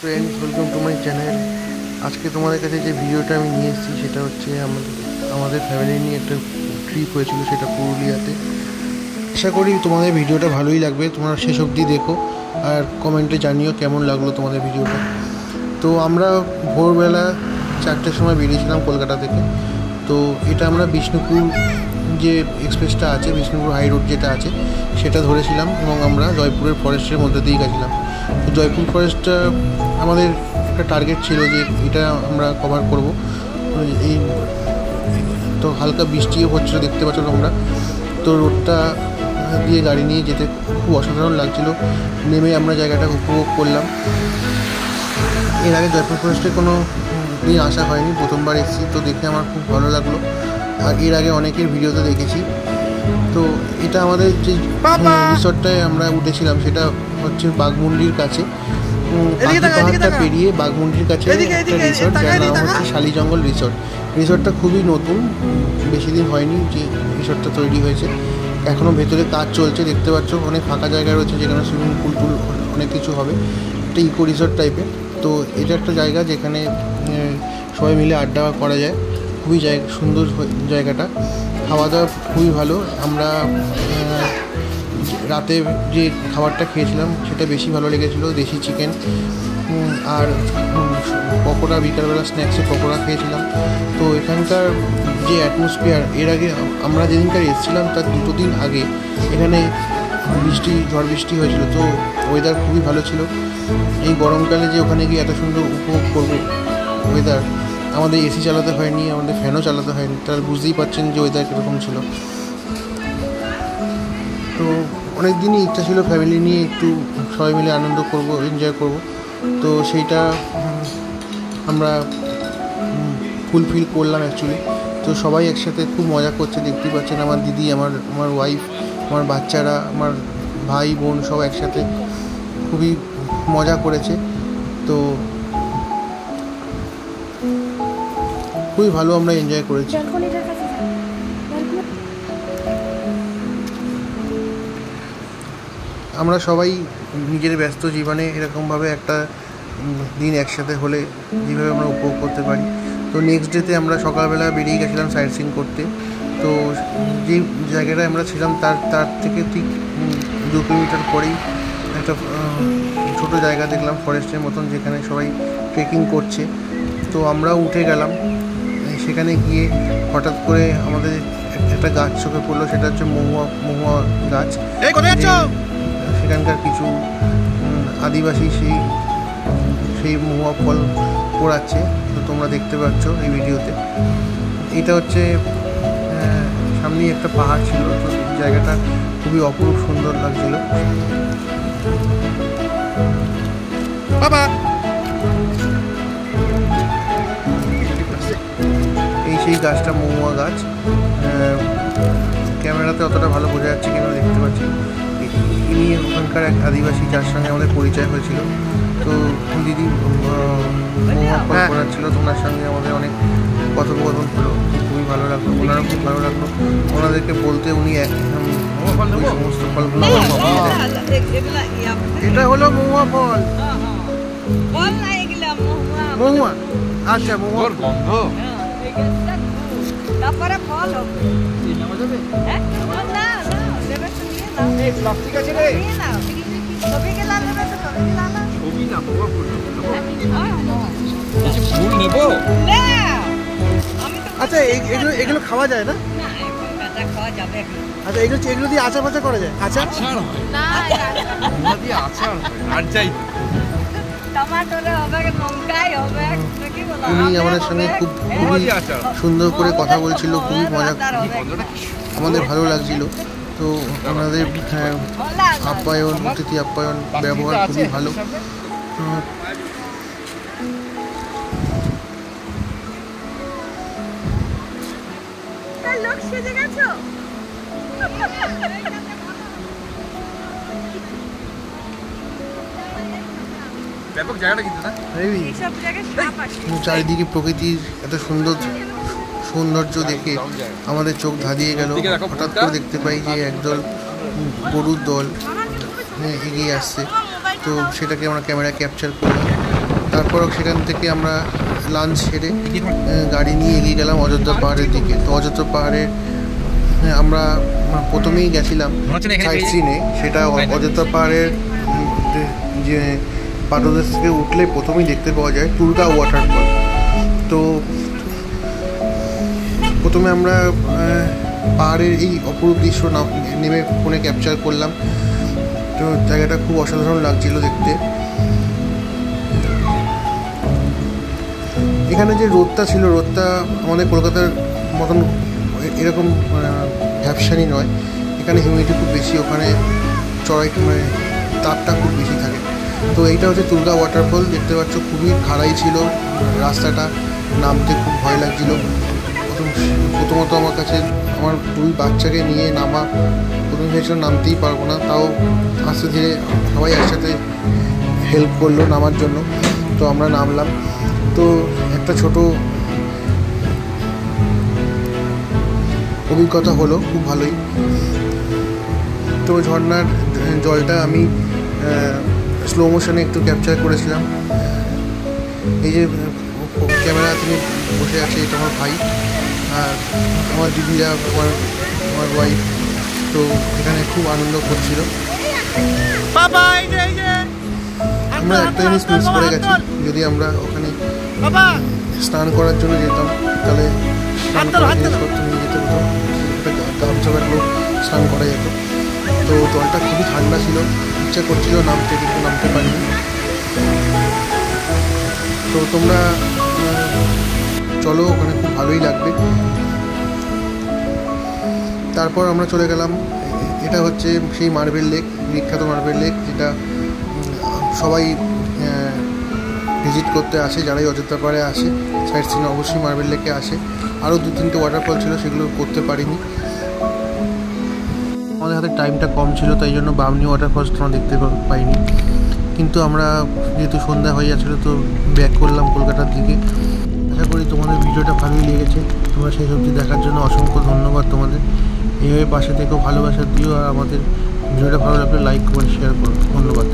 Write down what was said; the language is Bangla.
Friends welcome to my channel. आज के तुम्हारे काছে যে ভিডিওটা আমি নিয়ে এসেছি সেটা হচ্ছে আমাদের ফ্যামিলি নিয়ে একটা ট্রিপ হয়েছিল, সেটা পুরুলিয়াতে। আশা করি তোমাদের ভিডিওটা ভালোই লাগবে, তোমরা শেষ অবধি দেখো আর কমেন্টে জানিও কেমন লাগলো তোমাদের ভিডিওটা। তো আমরা ভোরবেলা 4টের সময় বেরিয়েছিলাম কলকাতা থেকে। তো এটা আমরা বিষ্ণুপুর যে এক্সপ্রেসটা আছে, বিষ্ণুপুর হাই রোড যেটা আছে সেটা ধরেছিলাম এবং আমরা জয়পুরের ফরেস্টের মধ্যে দিয়ে গেছিলাম। তো জয়পুর ফরেস্টটা আমাদের একটা টার্গেট ছিল যে এটা আমরা কভার করব। এই তো হালকা বৃষ্টিও হচ্ছিলো, দেখতে পাচ্ছ তোমরা। তো রোডটা দিয়ে গাড়ি নিয়ে যেতে খুব অসাধারণ লাগছিল। নেমে আমরা জায়গাটা উপভোগ করলাম। এর আগে জয়পুর ফরেস্টে কোনো দিন আসা হয়নি, প্রথমবার এসেছি। তো দেখে আমার খুব ভালো লাগলো। আর এর আগে অনেকের ভিডিওতে দেখেছি। তো এটা আমাদের যে রিসর্টটায় আমরা উঠেছিলাম সেটা হচ্ছে বাঘমুন্ডির কাছে, পাহাড়টা পেরিয়ে বাঘমুন্ডির কাছে একটা রিসর্ট, যার নাম হচ্ছে শালিজঙ্গল রিসর্ট। রিসর্টটা খুবই নতুন, বেশি দিন হয়নি যে রিসর্টটা তৈরি হয়েছে। এখনও ভেতরে কাজ চলছে, দেখতে পাচ্ছ। অনেক ফাঁকা জায়গা রয়েছে যেখানে সুইমিং পুল টুল অনেক কিছু হবে। একটা ইকো রিসর্ট টাইপের। তো এটা একটা জায়গা যেখানে সবাই মিলে আড্ডা করা যায়। খুবই সুন্দর জায়গাটা, খাওয়া দাওয়া খুবই ভালো। আমরা রাতে যে খাবারটা খেয়েছিলাম সেটা বেশি ভালো লেগেছিলো, দেশি চিকেন আর পকোড়া, বিকালবেলা স্ন্যাক্সে পকোড়া খেয়েছিলাম। তো এখানকার যে অ্যাটমসফিয়ার, এর আগে আমরা যেদিনকার এসেছিলাম তার 2 দিন আগে এখানে ঝড় বৃষ্টি হয়েছিল। তো ওয়েদার খুবই ভালো ছিল। এই গরমকালে যে ওখানে গিয়ে এত সুন্দর উপভোগ করবো ওয়েদার, আমাদের এসি চালাতে হয়নি, আমাদের ফ্যানও চালাতে হয়নি। তার বুঝতেই পারছেন যে ওয়েদার কীরকম ছিল। তো অনেক দিনই ইচ্ছা ছিল ফ্যামিলি নিয়ে একটু সবাই মিলে আনন্দ করব, এনজয় করব। তো সেইটা আমরা ফুলফিল করলাম অ্যাকচুয়ালি। তো সবাই একসাথে খুব মজা করছে, দেখতেই পাচ্ছেন। আমার দিদি, আমার ওয়াইফ, আমার বাচ্চারা, আমার ভাই বোন সব একসাথে খুবই মজা করেছে। তো খুবই ভালো আমরা এনজয় করেছি। আমরা সবাই নিজের ব্যস্ত জীবনে এরকমভাবে একটা দিন একসাথে হলে যেভাবে আমরা উপভোগ করতে পারি। তো নেক্সট ডেতে আমরা সকালবেলা বেরিয়ে গেছিলাম সাইট সিইং করতে। তো যে জায়গাটায় আমরা ছিলাম তার থেকে ঠিক 2 কিলোমিটার পরেই একটা ছোটো জায়গা দেখলাম ফরেস্টের মতন, যেখানে সবাই ট্রেকিং করছে। তো আমরাও উঠে গেলাম। সেখানে গিয়ে হঠাৎ করে আমাদের একটা গাছ চোখে পড়লো, সেটা হচ্ছে মহুয়া গাছ। সেখানকার কিছু আদিবাসী সেই মহুয়া ফল পোড়াচ্ছে। তো তোমরা দেখতে পাচ্ছ এই ভিডিওতে। এটা হচ্ছে সামনেই একটা পাহাড় ছিল। তো জায়গাটা খুবই অপরূপ সুন্দর লাগছিল। বাবা এই সেই গাছটা মহুয়া গাছ। ক্যামেরাতে অতটা ভালো বোঝা যাচ্ছে কিনা দেখতে পাচ্ছি। ইনি ওখানকার এক আদিবাসী, যার সঙ্গে আমাদের পরিচয় হয়েছিল। তো দিদি মহুয়া ফল পড়াচ্ছিল, ওনার সঙ্গে আমাদের অনেক কথোপকথন হলো। খুবই ভালো লাগলো, ওনারও খুব ভালো লাগলো। ওনাদেরকে বলতে উনি সমস্ত ফলগুলো এটা হলো মহুয়া ফল। মহুয়া, আচ্ছা মহুয়ার গন্ধ। তারপরে ফল হবে। নেওয়া যাবে? হ্যাঁ, না দেবে তো নিয়ে নাও। এই প্লাস্টিক আছে রে। নিয়ে নাও। ছবি গেলা নেবে তো ছবি গেলা না। ছবি না, তোমার ফুল নেবো। কিছু ফুল নেবো? না। আমি তো আচ্ছা এগুলো খাওয়া যায় না? না, এখন কাঁচা খাওয়া যাবে। আচ্ছা এগুলো দিয়ে আচার ফাচার করা যায়? আচার হয় না, এগুলো দিয়ে আচার হয়। আর যাই টমেটোরে হবে, লঙ্কাই হবে। উনি আমাদের সঙ্গে খুবই সুন্দর করে কথা বলছিল, খুবই মজা, আমাদের ভালো লাগছিল। তো আমাদের আপ্যায়ন, অতিথি আপ্যায়ন, ব্যবহার খুবই ভালো। চারিদিকে প্রকৃতির এত সৌন্দর্য দেখে আমাদের চোখ ধাঁধিয়ে গেল। হঠাৎ করে দেখতে পাই যে একদল গরুর দল এগিয়ে আসছে। তো সেটাকে আমরা ক্যামেরা ক্যাপচার করলাম। তারপর সেখান থেকে আমরা লাঞ্চ সেরে গাড়ি নিয়ে এগিয়ে গেলাম অযোধ্যা পাহাড়ের দিকে। তো অযোধ্যা পাহাড়ে আমরা প্রথমেই গেছিলাম সাইট সিনে, সেটা অযোধ্যা পাহাড়ের যে পাদদেশ থেকে উঠলে প্রথমেই দেখতে পাওয়া যায় টুরগা ওয়াটারফল। তো প্রথমে আমরা পাহাড়ের এই অপরূপ দৃশ্য নেমে ফোনে ক্যাপচার করলাম। তো জায়গাটা খুব অসাধারণ লাগছিল দেখতে। এখানে যে রোদটা ছিল, রোদটা আমাদের কলকাতার মতন এরকম ভ্যাপসানি নয়, এখানে হিউমিডিটি খুব বেশি, ওখানে চড়াই তাপটা খুব বেশি থাকে। তো এইটা হচ্ছে টুরগা ওয়াটারফল, দেখতে পাচ্ছ খুবই খাড়াই ছিল, রাস্তাটা নামতে খুব ভয় লাগছিল। প্রথমত আমার কাছে আমার 2 বাচ্চাকে নিয়ে নামা, প্রথমে ভেবেছিলাম নামতেই পারবো না, তাও আস্তে ধীরে সবাই একসাথে হেল্প করলো নামার জন্য। তো আমরা নামলাম। তো একটা ছোট অভিজ্ঞতা হলো, খুব ভালোই। তো ঝর্নার জলটা আমি স্লো মোশনে একটু ক্যাপচার করেছিলাম। এই যে ক্যামেরা তিনি বসে আছে, এটা আমার ভাই আর আমার দিদিরা, আমার ওয়াইফ। তো এখানে খুব আনন্দ করছিল। আমরা একটা জিনিস মিস করে গেছি, যদি আমরা ওখানে স্নান করার জন্য যেতাম তাহলে স্নান করার জিনিসপত্র নিয়ে যেতে হতো, গামছা বাটলেও স্নান করা যেত। তো জলটা খুবই ঠান্ডা ছিল, ইচ্ছা করছিল নামতে, কিন্তু নামতে পারিনি। তো তোমরা চলো, ওখানে খুব ভালোই লাগবে। তারপর আমরা চলে গেলাম, এটা হচ্ছে সেই মার্বেল লেক, বিখ্যাত মার্বেল লেক, যেটা সবাই ভিজিট করতে আসে, যারাই অযোধ্যা পাহাড়ে আসে সাইট সিনে অবশ্যই মার্বেল লেকে আসে। আরও 2-3টে ওয়াটারফল ছিল, সেগুলো করতে পারিনি, আমাদের হাতে টাইমটা কম ছিল, তাই জন্য বামনি ওয়াটারফলস আমরা দেখতে পাইনি। কিন্তু আমরা যেহেতু সন্ধ্যা হয়ে যাচ্ছিলো, তো ব্যাক করলাম কলকাতার দিকে। আশা করি তোমাদের ভিডিওটা ভালোই লেগেছে। তোমরা সেই সবজি দেখার জন্য অসংখ্য ধন্যবাদ তোমাদের। এইভাবে পাশে থেকেও ভালোবাসা দিও, আর আমাদের ভিডিওটা ভালো লাগলে লাইক করে শেয়ার করো। ধন্যবাদ।